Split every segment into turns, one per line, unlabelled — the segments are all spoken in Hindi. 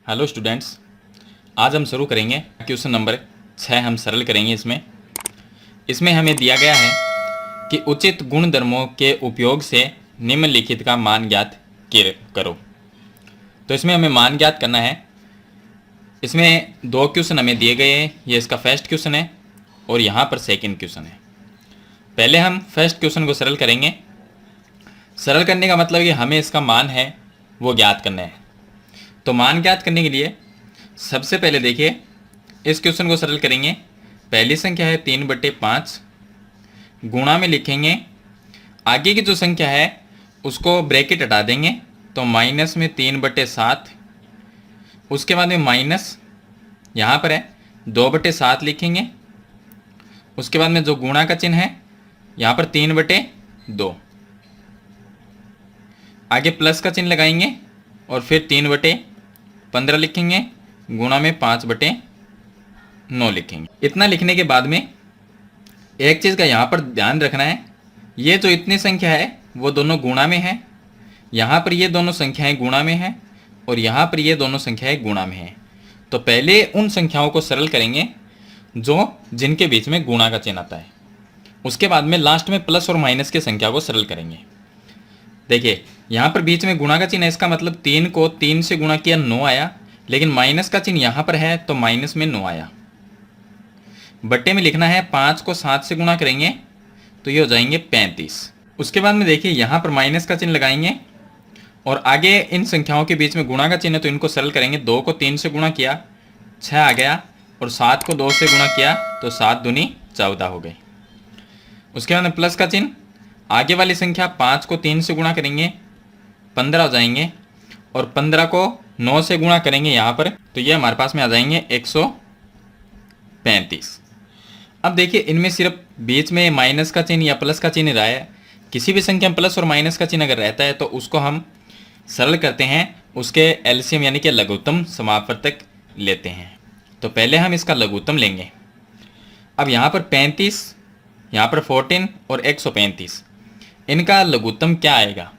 हेलो स्टूडेंट्स, आज हम शुरू करेंगे क्वेश्चन नंबर 6। हम सरल करेंगे। इसमें हमें दिया गया है कि उचित गुणधर्मों के उपयोग से निम्नलिखित का मान ज्ञात करो। तो इसमें हमें मान ज्ञात करना है। इसमें दो क्वेश्चन हमें दिए गए हैं। ये इसका फर्स्ट क्वेश्चन है और यहाँ पर सेकंड क्वेश्चन है। पहले हम फर्स्ट क्वेश्चन को सरल करेंगे। सरल करने का मतलब कि हमें इसका मान है वो ज्ञात करना है। तो मान ज्ञात करने के लिए सबसे पहले देखिए, इस क्वेश्चन को सरल करेंगे। पहली संख्या है 3/5, गुणा में लिखेंगे। आगे की जो संख्या है उसको ब्रैकेट हटा देंगे तो माइनस में 3/7। उसके बाद में माइनस यहाँ पर है 2/7 लिखेंगे। उसके बाद में जो गुणा का चिन्ह है यहाँ पर 3/2। आगे प्लस का चिन्ह लगाएंगे और फिर 3/15 लिखेंगे, गुणा में 5/9 लिखेंगे। इतना लिखने के बाद में एक चीज़ का यहाँ पर ध्यान रखना है, ये जो इतनी संख्या है वो दोनों गुणा में है। यहाँ पर ये दोनों संख्याएं गुणा में है और यहाँ पर ये दोनों संख्याएं गुणा में है। तो पहले उन संख्याओं को सरल करेंगे जिनके बीच में गुणा का चिन्ह आता है। उसके बाद में लास्ट में प्लस और माइनस की संख्या को सरल करेंगे। देखिए यहाँ पर बीच में गुणा का चिन्ह है, इसका मतलब 3 को 3 से गुणा किया 9 आया, लेकिन माइनस का चिन्ह यहाँ पर है तो माइनस में 9 आया। बट्टे में लिखना है 5 को 7 से गुणा करेंगे तो ये हो जाएंगे 35। उसके बाद में देखिए यहाँ पर माइनस का चिन्ह लगाएंगे और आगे इन संख्याओं के बीच में गुणा का चिन्ह है तो इनको सरल करेंगे। 2 को 3 से गुणा किया 6 आ गया और 7 को 2 से गुणा किया तो 7 दूनी 14 हो गई। उसके बाद में प्लस का चिन्ह, आगे वाली संख्या 5 को 3 से गुणा करेंगे 15 हो जाएंगे और 15 को 9 से गुणा करेंगे यहाँ पर तो ये हमारे पास में आ जाएंगे 135। अब देखिए इनमें सिर्फ बीच में माइनस का चिन्ह या प्लस का चिन्ह रहा है। किसी भी संख्या में प्लस और माइनस का चिन्ह अगर रहता है तो उसको हम सरल करते हैं, उसके एलसीएम यानी कि लघुत्तम समापवर्तक लेते हैं। तो पहले हम इसका लघुत्तम लेंगे। अब यहाँ पर 35, यहाँ पर 14 और 135, इनका लघुत्तम क्या आएगा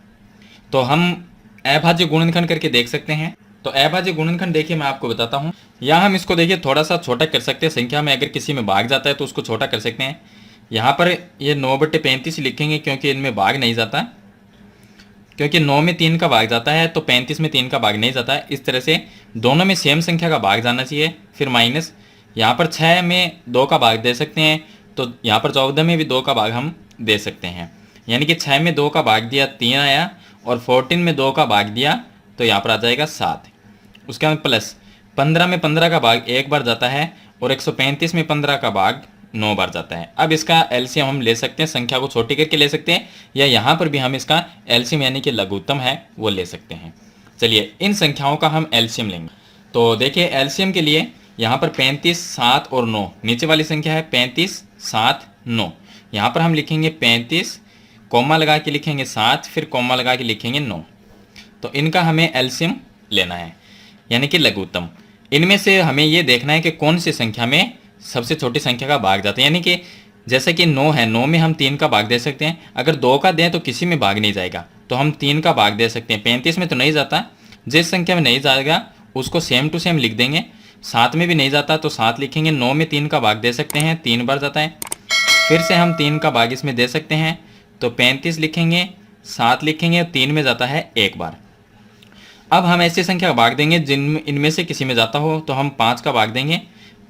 तो हम अभाज्य गुणनखंड करके देख सकते हैं। तो अभाज्य गुणनखंड देखिए मैं आपको बताता हूँ। यहाँ हम इसको देखिए थोड़ा सा छोटा कर सकते हैं। संख्या में अगर किसी में भाग जाता है तो उसको छोटा कर सकते हैं। यहाँ पर ये 9/35 लिखेंगे क्योंकि इनमें भाग नहीं जाता, क्योंकि 9 में 3 का भाग जाता है तो 35 में 3 का भाग नहीं जाता है। इस तरह से दोनों में सेम संख्या का भाग जाना चाहिए। फिर माइनस यहाँ पर 6 में 2 का भाग दे सकते हैं तो यहाँ पर 14 में भी 2 का भाग हम दे सकते हैं। यानी कि 6 में 2 का भाग दिया 3 आया और 14 में 2 का भाग दिया तो यहाँ पर आ जाएगा 7। उसके बाद प्लस 15 में 15 का भाग 1 बार जाता है और 135 में 15 का भाग 9 बार जाता है। अब इसका एलसीएम हम ले सकते हैं, संख्या को छोटी करके ले सकते हैं या यहाँ पर भी हम इसका एलसीएम यानी कि लघुत्तम है वो ले सकते हैं। चलिए इन संख्याओं का हम एलसीएम लेंगे। तो देखिए एलसीएम के लिए यहाँ पर 35, 7 और 9, नीचे वाली संख्या है 35, 7, 9। यहाँ पर हम लिखेंगे 35, कॉमा लगा के लिखेंगे 7, फिर कॉमा लगा के लिखेंगे 9। तो इनका हमें एलसीएम लेना है यानी कि लघुत्तम। इनमें से हमें ये देखना है कि कौन सी संख्या में सबसे छोटी संख्या का भाग जाता है। यानी कि जैसे कि 9 है, 9 में हम 3 का भाग दे सकते हैं। अगर 2 का दें तो किसी में भाग नहीं जाएगा तो हम 3 का भाग दे सकते हैं। 35 में तो नहीं जाता, जिस संख्या में नहीं जाएगा उसको सेम टू सेम लिख देंगे। 7 में भी नहीं जाता तो 7 लिखेंगे। 9 में 3 का भाग दे सकते हैं, 3 बार जाता है। फिर से हम 3 का भाग इसमें दे सकते हैं तो 35 लिखेंगे, 7 लिखेंगे, 3 में जाता है 1 बार। अब हम ऐसी संख्या का भाग देंगे इनमें से किसी में जाता हो तो हम 5 का भाग देंगे।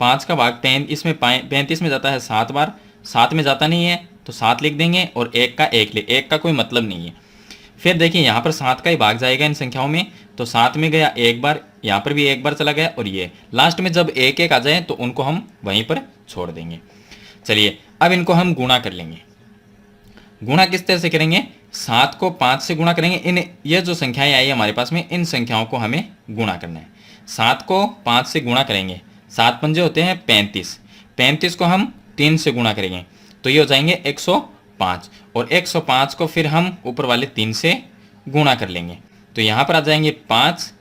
5 का भाग इसमें 35 में जाता है 7 बार, 7 में जाता नहीं है तो 7 लिख देंगे और 1 का 1 का कोई मतलब नहीं है। फिर देखिए यहाँ पर 7 का ही भाग जाएगा इन संख्याओं में तो 7 में गया 1 बार, यहाँ पर भी 1 बार चला गया और ये लास्ट में जब 1 आ जाए तो उनको हम वहीं पर छोड़ देंगे। चलिए अब इनको हम गुणा कर लेंगे। गुणा किस तरह से करेंगे, 7 को 5 से गुणा करेंगे। ये जो संख्याएं आई हमारे पास में इन संख्याओं को हमें गुणा करना है। 7 को 5 से गुणा करेंगे, 7 पंजे होते हैं 35। 35 को हम 3 से गुणा करेंगे तो ये हो जाएंगे 105 और 105 को फिर हम ऊपर वाले 3 से गुणा कर लेंगे तो यहाँ पर आ जाएंगे 5,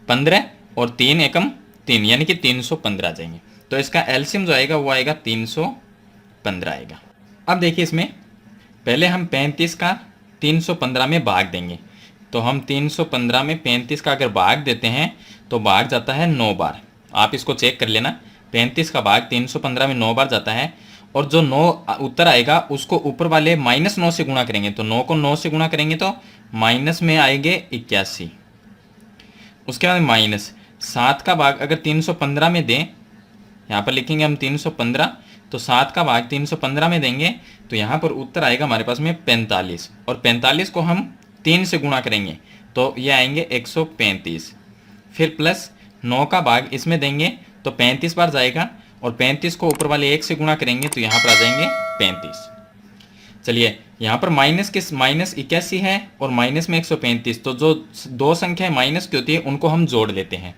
15 और 3 एकम 3 यानी कि 315 आ जाएंगे। तो इसका एलसीएम जो आएगा वो आएगा 315 आएगा। अब देखिए इसमें पहले हम 35 का 315 में भाग देंगे। तो हम 315 में 35 का अगर भाग देते हैं तो भाग जाता है 9 बार। आप इसको चेक कर लेना, 35 का भाग 315 में 9 बार जाता है, और जो 9 उत्तर आएगा उसको ऊपर वाले -9 से गुणा करेंगे, तो 9 को 9 से गुणा करेंगे तो माइनस में आएंगे 81। उसके बाद माइनस 7 का भाग अगर 315 में दें, यहाँ पर लिखेंगे हम 315, तो 7 का भाग 315 में देंगे तो यहाँ पर उत्तर आएगा हमारे पास में 45, और 45 को हम 3 से गुणा करेंगे तो ये आएंगे 135। फिर प्लस 9 का भाग इसमें देंगे तो 35 बार जाएगा, और 35 को ऊपर वाले 1 से गुणा करेंगे तो यहाँ पर आ जाएंगे 35। चलिए यहाँ पर -81 है और माइनस में 135, तो जो दो संख्याएं माइनस की होती है उनको हम जोड़ लेते हैं,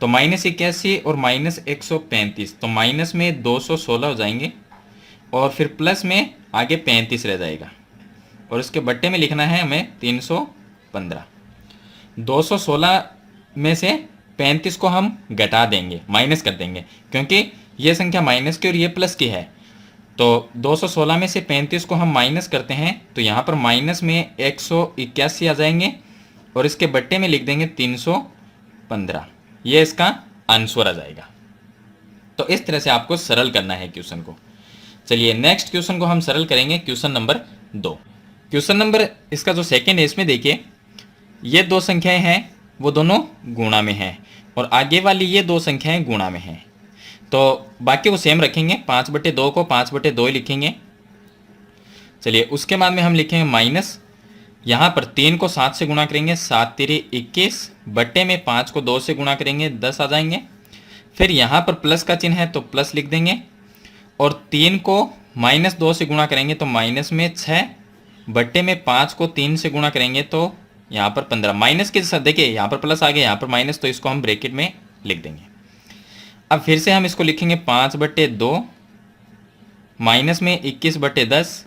तो -81 और -135, तो माइनस में 216 हो जाएंगे, और फिर प्लस में आगे 35 रह जाएगा, और इसके बट्टे में लिखना है हमें 315। 216 में से 35 को हम घटा देंगे, माइनस कर देंगे, क्योंकि ये संख्या माइनस की और ये प्लस की है। तो 216 में से 35 को हम माइनस करते हैं तो यहाँ पर माइनस में 181 आ जाएंगे, और इसके बट्टे में लिख देंगे 315। ये इसका आंसर आ जाएगा। तो इस तरह से आपको सरल करना है क्वेश्चन को। चलिए नेक्स्ट क्वेश्चन को हम सरल करेंगे, क्वेश्चन नंबर 2। क्वेश्चन नंबर इसका जो सेकेंड है, इसमें देखिए ये दो संख्याएं हैं वो दोनों गुणा में हैं, और आगे वाली ये दो संख्याएं गुणा में हैं, तो बाकी को सेम रखेंगे। 5/2 को 5/2 ही लिखेंगे। चलिए उसके बाद में हम लिखेंगे माइनस, यहाँ पर 3 को 7 से गुणा करेंगे, 7 3 21, बट्टे में 5 को 2 से गुणा करेंगे 10 आ जाएंगे। फिर यहाँ पर प्लस का चिन्ह है तो प्लस लिख देंगे, और 3 को -2 से गुणा करेंगे तो माइनस में 6, बट्टे में 5 को 3 से गुणा करेंगे तो यहाँ पर 15। माइनस के साथ देखिए यहाँ पर प्लस आ गया, यहाँ पर माइनस, तो इसको हम ब्रैकेट में लिख देंगे। अब फिर से हम इसको लिखेंगे 5/2 माइनस में 21/10,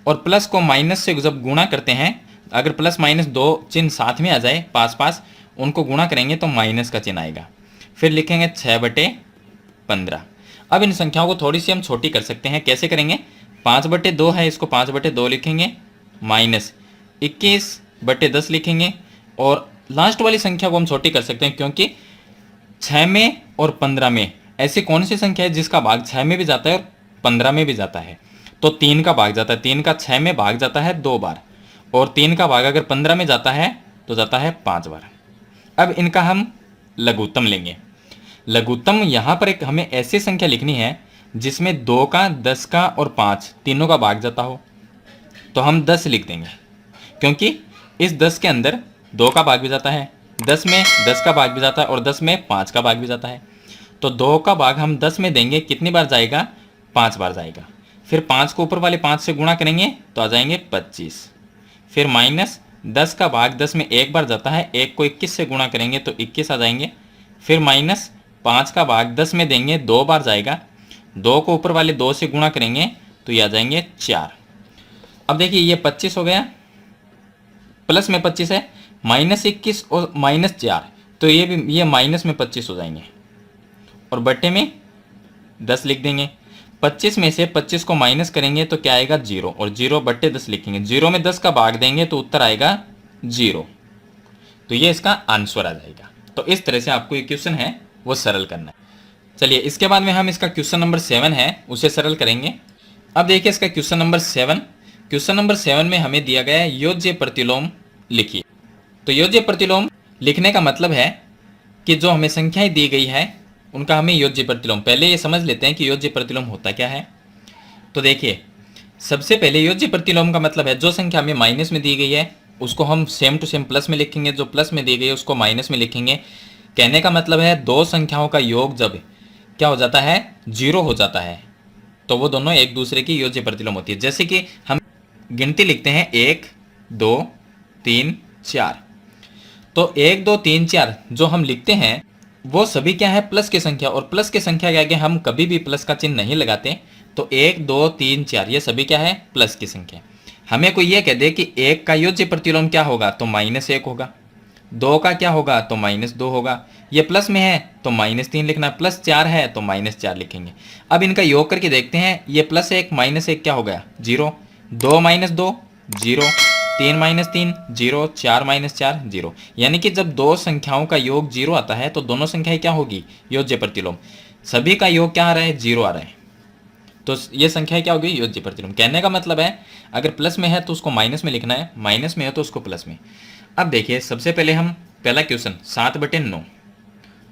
और प्लस को माइनस से जब गुणा करते हैं, अगर प्लस माइनस दो चिन्ह साथ में आ जाए पास पास, उनको गुणा करेंगे तो माइनस का चिन्ह आएगा। फिर लिखेंगे 6/15। अब इन संख्याओं को थोड़ी सी हम छोटी कर सकते हैं, कैसे करेंगे? 5/2 है, इसको 5/2 लिखेंगे, माइनस 21/10 लिखेंगे, और लास्ट वाली संख्या को हम छोटी कर सकते हैं, क्योंकि 6 में और 15 में ऐसी कौन सी संख्या है जिसका भाग 6 में भी जाता है और 15 में भी जाता है? तो 3 का भाग जाता है, 3 का 6 में भाग जाता है 2 बार, और 3 का भाग अगर 15 में जाता है तो जाता है 5 बार। अब इनका हम लघुत्तम लेंगे। लघुत्तम यहाँ पर एक हमें ऐसी संख्या लिखनी है जिसमें 2 का, 10 का और 5 तीनों का भाग जाता हो, तो हम 10 लिख देंगे, क्योंकि इस 10 के अंदर 2 का भाग भी जाता है, 10 में 10 का भाग भी जाता है, और 10 में 5 का भाग भी जाता है। तो 2 का भाग हम 10 में देंगे, कितनी बार जाएगा? 5 बार जाएगा। फिर 5 को ऊपर वाले 5 से गुणा करेंगे तो आ जाएंगे 25। फिर माइनस 10 का भाग 10 में एक बार जाता है, 1 को 21 से गुणा करेंगे तो 21 आ जाएंगे। फिर माइनस 5 का भाग 10 में देंगे, 2 बार जाएगा, 2 को ऊपर वाले 2 से गुणा करेंगे तो ये आ जाएंगे 4। अब देखिए ये 25 हो गया, प्लस में 25 है, -21 और -4, तो ये भी ये माइनस में 25 हो जाएंगे, और बट्टे में 10 लिख देंगे। 25 में से 25 को माइनस करेंगे तो क्या आएगा? 0, और 0/10 लिखेंगे। 0 में 10 का भाग देंगे तो उत्तर आएगा 0, तो ये इसका आंसर आ जाएगा। तो इस तरह से आपको ये क्वेश्चन है वो सरल करना है। चलिए इसके बाद में हम इसका क्वेश्चन नंबर 7 है उसे सरल करेंगे। अब देखिए इसका क्वेश्चन नंबर 7। क्वेश्चन नंबर 7 में हमें दिया गया है योज्य प्रतिलोम लिखिए। तो योज्य प्रतिलोम लिखने का मतलब है कि जो हमें संख्याएं दी गई है उनका हमें योज्य प्रतिलोम, पहले ये समझ लेते हैं कि योज्य प्रतिलोम होता क्या है। तो देखिए सबसे पहले योज्य प्रतिलोम का मतलब है जो संख्या हमें माइनस में दी गई है उसको हम सेम टू सेम प्लस में लिखेंगे, जो प्लस में दी गई है उसको माइनस में लिखेंगे। कहने का मतलब है दो संख्याओं का योग जब क्या हो जाता है? 0 हो जाता है, तो वो दोनों एक दूसरे की योज्य प्रतिलोम होती है। जैसे कि हम गिनती लिखते हैं 1 2 3 4, तो 1 2 3 4 जो हम लिखते हैं वो सभी क्या है? प्लस की संख्या, और प्लस की संख्या के आगे हम कभी भी प्लस का चिन्ह नहीं लगाते। तो 1 2 3 4 ये सभी क्या है? प्लस की संख्या। हमें कोई ये कह दे कि 1 का योज्य प्रतिलोम क्या होगा? तो -1 होगा। 2 का क्या होगा? तो -2 होगा। ये प्लस में है तो -3 लिखना, प्लस 4 है तो -4 लिखेंगे। अब इनका योग करके देखते हैं, ये +1 -1 क्या हो गया? 0, 2 - 2 0, 3 - 3 0, 4 - 4 0। यानी कि जब दो संख्याओं का योग 0 आता है तो दोनों संख्याएं क्या होगी, योज्य प्रतिलोम। सभी का योग क्या आ रहा है, 0 आ रहा है, तो ये संख्या क्या होगी, योज्य प्रतिलोम। कहने का मतलब है अगर प्लस में है तो उसको माइनस में लिखना है, माइनस में है तो उसको प्लस में। अब देखिए सबसे पहले हम पहला क्वेश्चन 7/9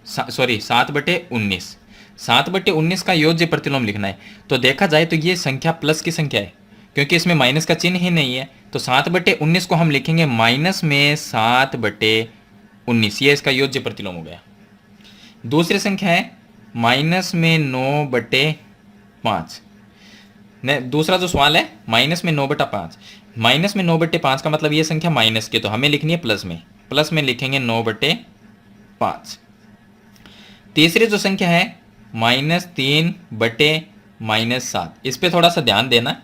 सॉरी 7/19, 7/19 का योज्य प्रतिलोम लिखना है। तो देखा जाए तो ये संख्या प्लस की संख्या है क्योंकि इसमें माइनस का चिन्ह ही नहीं है, तो 7/19 को हम लिखेंगे माइनस में 7/19, ये इसका योज्य प्रतिलोम हो गया। दूसरी संख्या है माइनस में 9/5। दूसरा जो सवाल है माइनस में 9/5, माइनस में 9/5 का मतलब ये संख्या माइनस की, तो हमें लिखनी है प्लस में, प्लस में लिखेंगे 9/5। तीसरी जो संख्या है -3/-7, इस पे थोड़ा सा ध्यान देना।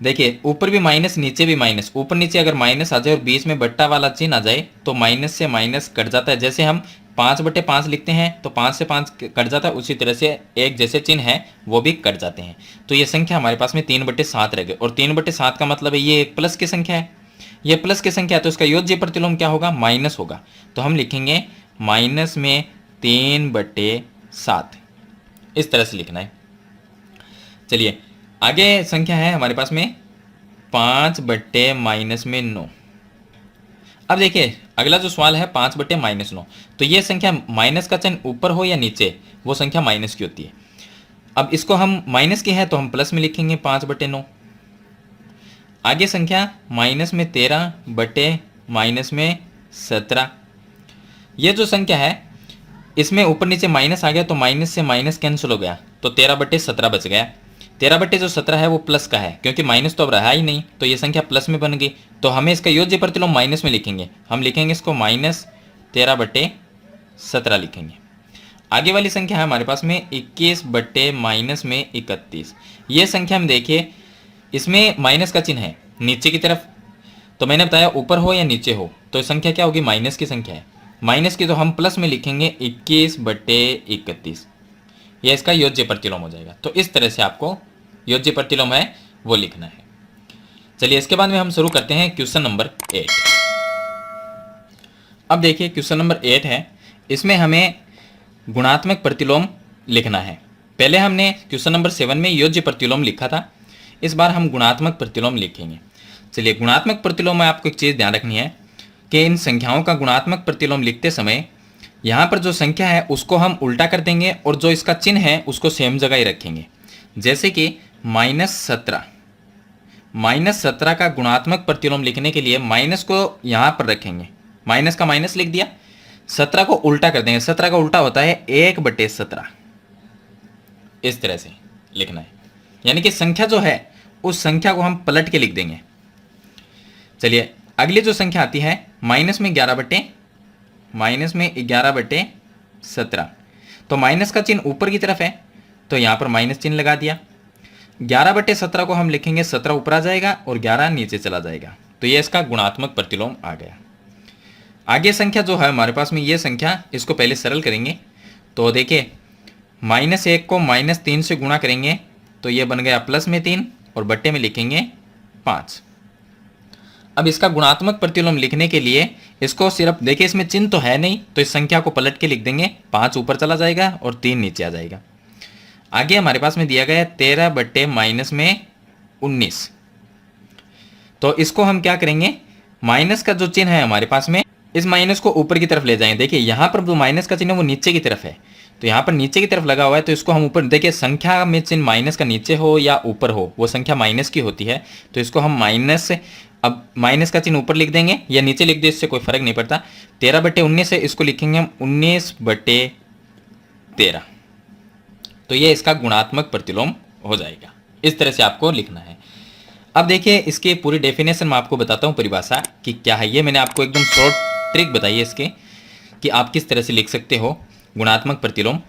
देखिए ऊपर भी माइनस नीचे भी माइनस, ऊपर नीचे अगर माइनस आ जाए और बीच में बट्टा वाला चिन्ह आ जाए तो माइनस से माइनस कट जाता है। जैसे हम 5/5 लिखते हैं तो 5 से 5 कट जाता है, उसी तरह से एक जैसे चिन्ह है वो भी कट जाते हैं। तो ये संख्या हमारे पास में 3/7 रह गए, और 3/7 का मतलब है ये एक प्लस की संख्या है, ये प्लस की संख्या है तो इसका योज्य प्रतिलोम क्या होगा, माइनस होगा। तो हम लिखेंगे माइनस में 3/7, इस तरह से लिखना है। चलिए आगे संख्या है हमारे पास में 5/-9। अब देखिए अगला जो सवाल है 5/-9, तो ये संख्या माइनस का चिन्ह ऊपर हो या नीचे वो संख्या माइनस की होती है। अब इसको हम माइनस की है तो हम प्लस में लिखेंगे 5/9। आगे संख्या -13/-17, ये जो संख्या है इसमें ऊपर नीचे माइनस आ गया तो माइनस से माइनस कैंसिल हो गया, तो 13/17 बच गया। 13/17 है वो प्लस का है क्योंकि माइनस तो अब रहा ही नहीं, तो ये संख्या प्लस में बन गई, तो हमें इसका योज्य प्रतिलोम माइनस में लिखेंगे। हम लिखेंगे इसको -13/17 लिखेंगे। आगे वाली संख्या है हमारे पास में 21/-31। ये संख्या हम देखिए इसमें माइनस का चिन्ह है नीचे की तरफ, तो मैंने बताया ऊपर हो या नीचे हो तो ये संख्या क्या होगी, माइनस की संख्या है। माइनस की तो हम प्लस में लिखेंगे 21/31, यह इसका योज्य प्रतिलोम हो जाएगा। तो इस तरह से आपको योज्य प्रतिलोम है वो लिखना है। चलिए इसके बाद में हम शुरू करते हैं क्वेश्चन नंबर 8। अब देखिए क्वेश्चन नंबर 8 है, इसमें हमें गुणात्मक प्रतिलोम लिखना है। पहले हमने क्वेश्चन नंबर 7 में योज्य प्रतिलोम लिखा था, इस बार हम गुणात्मक प्रतिलोम लिखेंगे। चलिए गुणात्मक प्रतिलोम में आपको एक चीज़ ध्यान रखनी है कि इन संख्याओं का गुणात्मक प्रतिलोम लिखते समय यहाँ पर जो संख्या है उसको हम उल्टा कर देंगे और जो इसका चिन्ह है उसको सेम जगह ही रखेंगे। जैसे कि -17 का गुणात्मक प्रतिलोम लिखने के लिए माइनस को यहाँ पर रखेंगे, माइनस का माइनस लिख दिया, 17 को उल्टा कर देंगे, 17 का उल्टा होता है 1/17, इस तरह से लिखना है। यानी कि संख्या जो है उस संख्या को हम पलट के लिख देंगे। चलिए अगली जो संख्या आती है -11/17, तो माइनस का चिन्ह ऊपर की तरफ है तो यहाँ पर माइनस चिन्ह लगा दिया। 11/17 को हम लिखेंगे, 17 ऊपर आ जाएगा और 11 नीचे चला जाएगा, तो ये इसका गुणात्मक प्रतिलोम आ गया। आगे संख्या जो है हमारे पास में ये संख्या, इसको पहले सरल करेंगे। तो देखिए -1 को -3 से गुणा करेंगे तो ये बन गया प्लस में 3 और बट्टे में लिखेंगे 5। अब इसका गुणात्मक प्रतिलोम लिखने के लिए इसको सिर्फ देखिए इसमें चिन्ह तो है नहीं तो इस संख्या को पलट के लिख देंगे, 5 ऊपर चला जाएगा और 3 नीचे आ जाएगा। आगे हमारे पास में दिया गया है 13/-19, तो इसको हम क्या करेंगे, माइनस का जो चिन्ह है हमारे पास में इस माइनस को ऊपर की तरफ ले जाएंगे। देखिए यहाँ पर जो माइनस का चिन्ह है वो नीचे की तरफ है, तो यहाँ पर नीचे की तरफ लगा हुआ है तो इसको हम ऊपर, देखिए संख्या में चिन्ह माइनस का नीचे हो या ऊपर हो वो संख्या माइनस की होती है, तो इसको हम माइनस से, अब माइनस का चिन्ह ऊपर लिख देंगे या नीचे लिख दे, इससे कोई फर्क नहीं पड़ता। 13/19 है, इसको लिखेंगे हम 19/13, तो ये इसका गुणात्मक प्रतिलोम हो जाएगा। इस तरह से आपको लिखना है। अब देखिए इसकी पूरी डेफिनेशन मैं आपको बताता हूँ, परिभाषा कि क्या है ये। मैंने आपको एकदम शॉर्ट ट्रिक बताई है इसके कि आप किस तरह से लिख सकते हो गुणात्मक प्रतिलोम।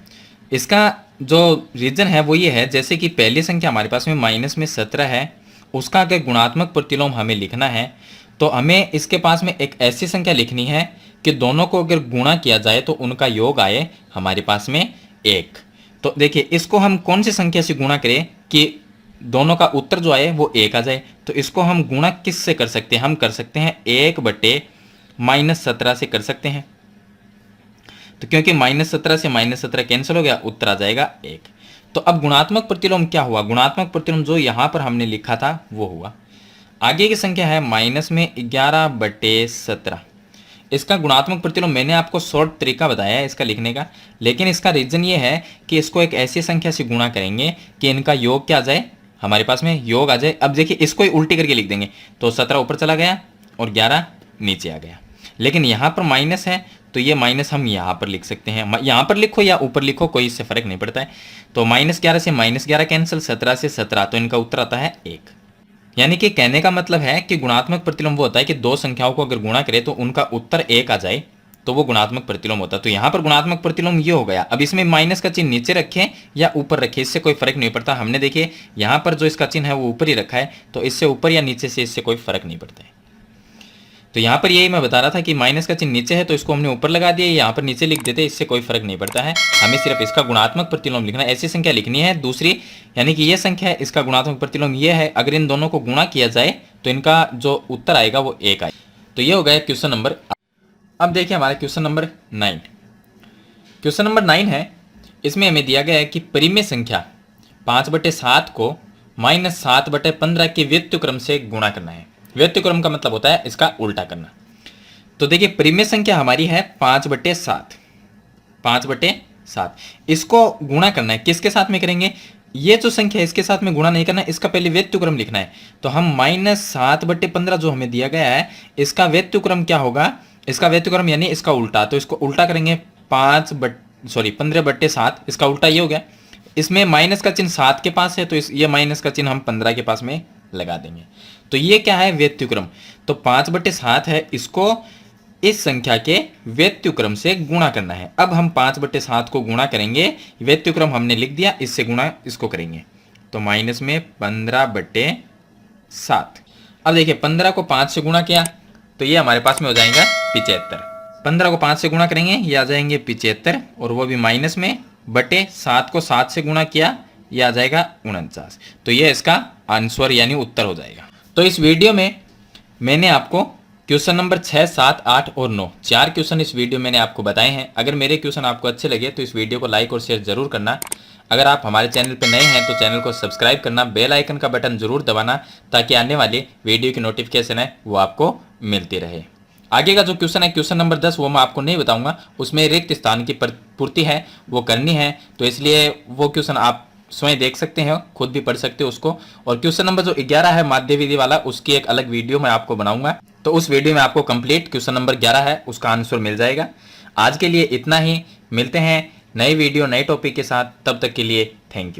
इसका जो रीजन है वो ये है, जैसे कि पहली संख्या हमारे पास में -17 है, उसका अगर गुणात्मक प्रतिलोम हमें लिखना है तो हमें इसके पास में एक ऐसी संख्या लिखनी है कि दोनों को अगर गुणा किया जाए तो उनका योग आए हमारे पास में 1। तो देखिए इसको हम कौन सी संख्या से गुणा करें कि दोनों का उत्तर जो आए वो 1 आ जाए। तो इसको हम गुणा किससे कर सकते हैं? हम कर सकते हैं 1/-17 से कर सकते हैं। तो क्योंकि -17 से -17 कैंसिल हो गया, उत्तर आ जाएगा 1। तो अब गुणात्मक प्रतिलोम क्या हुआ? गुणात्मक प्रतिलोम जो यहां पर हमने लिखा था वो हुआ। आगे की संख्या है -11/17। इसका गुणात्मक प्रतिलोम मैंने आपको शॉर्ट तरीका बताया है इसका लिखने का, लेकिन इसका रीजन ये है कि इसको एक ऐसी संख्या से गुणा करेंगे कि इनका योग क्या आ जाए, हमारे पास में योग आ जाए। अब देखिए इसको ही उल्टी करके लिख देंगे, तो 17 ऊपर चला गया और 11 नीचे आ गया। लेकिन यहाँ पर माइनस है तो ये माइनस हम यहाँ पर लिख सकते हैं, यहाँ पर लिखो या ऊपर लिखो, कोई इससे फर्क नहीं पड़ता है। तो -11 से -11 कैंसिल, 17 से 17, तो इनका उत्तर आता है 1। यानी कि कहने का मतलब है कि गुणात्मक प्रतिलोम वो होता है कि दो संख्याओं को अगर गुणा करें तो उनका उत्तर 1 आ जाए, तो वो गुणात्मक प्रतिलोम होता है। तो यहाँ पर गुणात्मक प्रतिलोम ये हो गया। अब इसमें माइनस का चिन्ह नीचे रखें या ऊपर रखें, इससे कोई फर्क नहीं पड़ता। हमने देखिए यहाँ पर जो इसका चिन्ह है वो ऊपर ही रखा है, तो इससे ऊपर या नीचे से इससे कोई फर्क नहीं पड़ता है। तो यहाँ पर यही मैं बता रहा था कि माइनस का चिन्ह नीचे है तो इसको हमने ऊपर लगा दिया, यहाँ पर नीचे लिख देते, इससे कोई फर्क नहीं पड़ता है। हमें सिर्फ इसका गुणात्मक प्रतिलोम लिखना है, ऐसी संख्या लिखनी है दूसरी, यानी कि ये संख्या है, इसका गुणात्मक प्रतिलोम ये है। अगर इन दोनों को गुणा किया जाए तो इनका जो उत्तर आएगा वो 1 आएगा। तो ये हो गया क्वेश्चन नंबर। अब देखिए हमारा क्वेश्चन नंबर 9। क्वेश्चन नंबर 9 है, इसमें हमें दिया गया है कि परिमेय संख्या 5/7 को -7/15 के व्युत्क्रम से गुणा करना है। व्युत्क्रम का मतलब होता है इसका उल्टा करना। तो देखिए परिमेय संख्या हमारी है 5/7, 5/7। इसको गुणा करना है, किसके साथ में करेंगे? ये जो संख्या है इसके साथ में गुणा नहीं करना है, इसका पहले व्युत्क्रम लिखना है। तो हम -7/15 जो हमें दिया गया है, इसका व्युत्क्रम क्या होगा? इसका व्युत्क्रम यानी इसका उल्टा, तो इसको उल्टा करेंगे 15/7, इसका उल्टा ये हो गया। इसमें माइनस का चिन्ह 7 के पास है, तो ये माइनस का चिन्ह हम 15 के पास में लगा देंगे। तो ये क्या है? व्युत्क्रम। तो 5/7 है, इसको इस संख्या के व्युत्क्रम से गुणा करना है। अब हम 5/7 को गुणा करेंगे, व्युत्क्रम हमने लिख दिया, इससे गुणा इसको करेंगे, तो माइनस में 15/7। अब देखिए 15 को 5 से गुणा किया तो ये हमारे पास में हो जाएगा 75। 15 को 5 से गुणा करेंगे, ये आ जाएंगे 75, और वो भी माइनस में, बटे 7 को 7 से गुणा किया, ये आ जाएगा 49। तो ये इसका आंसर यानी उत्तर हो जाएगा। तो इस वीडियो में मैंने आपको क्वेश्चन नंबर 6, 7, 8 और 9 4 क्वेश्चन इस वीडियो मैंने आपको बताए हैं। अगर मेरे क्वेश्चन आपको अच्छे लगे तो इस वीडियो को लाइक और शेयर जरूर करना। अगर आप हमारे चैनल पर नए हैं तो चैनल को सब्सक्राइब करना, बेल आइकन का बटन जरूर दबाना, ताकि आने वाले वीडियो की नोटिफिकेशन है वो आपको मिलती रहे। आगे का जो क्वेश्चन है क्वेश्चन नंबर 10, वो मैं आपको नहीं बताऊंगा, उसमें रिक्त स्थान की पूर्ति है वो करनी है, तो इसलिए वो क्वेश्चन आप स्वयं देख सकते हैं, खुद भी पढ़ सकते हो उसको। और क्वेश्चन नंबर जो 11 है माध्य विधि वाला, उसकी एक अलग वीडियो मैं आपको बनाऊंगा, तो उस वीडियो में आपको कंप्लीट क्वेश्चन नंबर 11 है उसका आंसर मिल जाएगा। आज के लिए इतना ही, मिलते हैं नई वीडियो नए टॉपिक के साथ, तब तक के लिए थैंक यू।